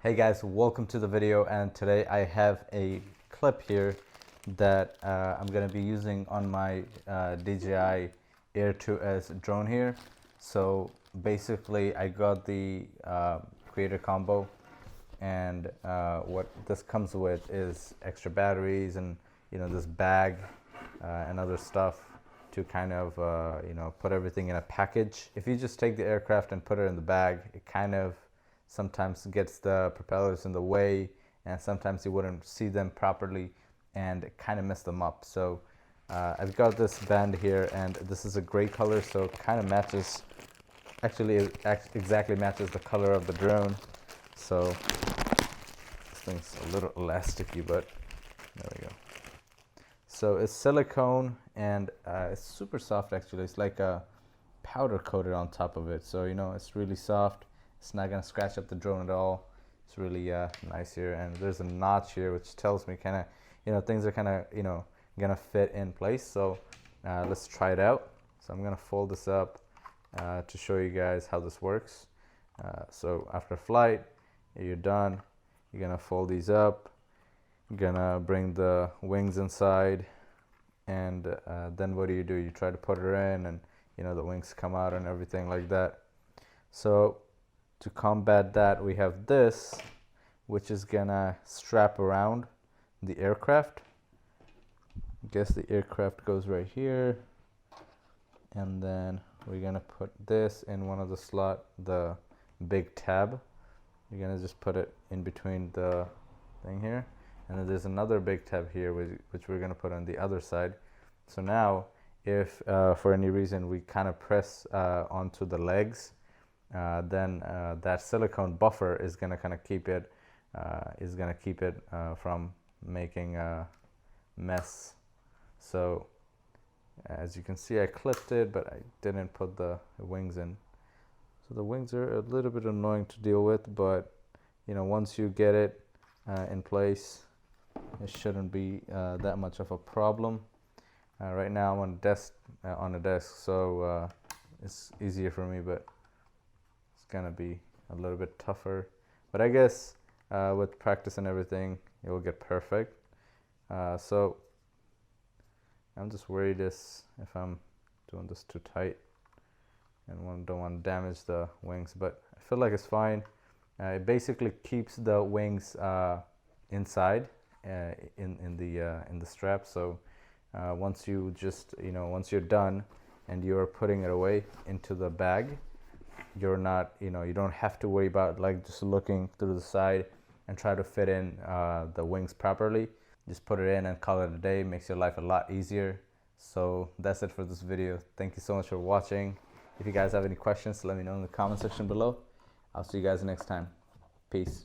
Hey guys, welcome to the video, and today I have a clip here that I'm going to be using on my DJI Air 2S drone here. So basically I got the creator combo, and what this comes with is extra batteries and this bag and other stuff to kind of put everything in a package. If you just take the aircraft and put it in the bag, it kind of sometimes gets the propellers in the way, and sometimes you wouldn't see them properly and kind of mess them up. So I've got this band here, and this is a gray color, so it kind of matches, actually it exactly matches the color of the drone. So this thing's a little elasticy, but there we go. So it's silicone, and it's super soft actually. It's like a powder coated on top of it, so it's really soft. It's not gonna scratch up the drone at all. It's really nice here, and there's a notch here which tells me kind of things are kind of gonna fit in place. So let's try it out. So I'm gonna fold this up to show you guys how this works. So after flight, you're done, you're gonna fold these up, you're gonna bring the wings inside, and then what do? You try to put her in, and the wings come out and everything like that. So to combat that, we have this, which is gonna strap around the aircraft. I guess the aircraft goes right here, and then we're gonna put this in one of the slot, the big tab. You're gonna just put it in between the thing here, and then there's another big tab here which we're gonna put on the other side. So now if for any reason we kind of press onto the legs, then that silicone buffer is gonna kind of keep it from making a mess. So as you can see, I clipped it, but I didn't put the wings in. So the wings are a little bit annoying to deal with, but once you get it in place, it shouldn't be that much of a problem. Right now I'm on a desk, so it's easier for me, but it's gonna be a little bit tougher. But I guess with practice and everything, it will get perfect. So I'm just worried if I'm doing this too tight, and don't want to damage the wings, but I feel like it's fine. It basically keeps the wings inside in the strap. So once you just once you're done and you're putting it away into the bag, you're not you don't have to worry about like just looking through the side and try to fit in the wings properly. Just put it in and call it a day. Makes your life a lot easier. So that's it for this video. Thank you so much for watching. If you guys have any questions, let me know in the comment section below. I'll see you guys next time. Peace.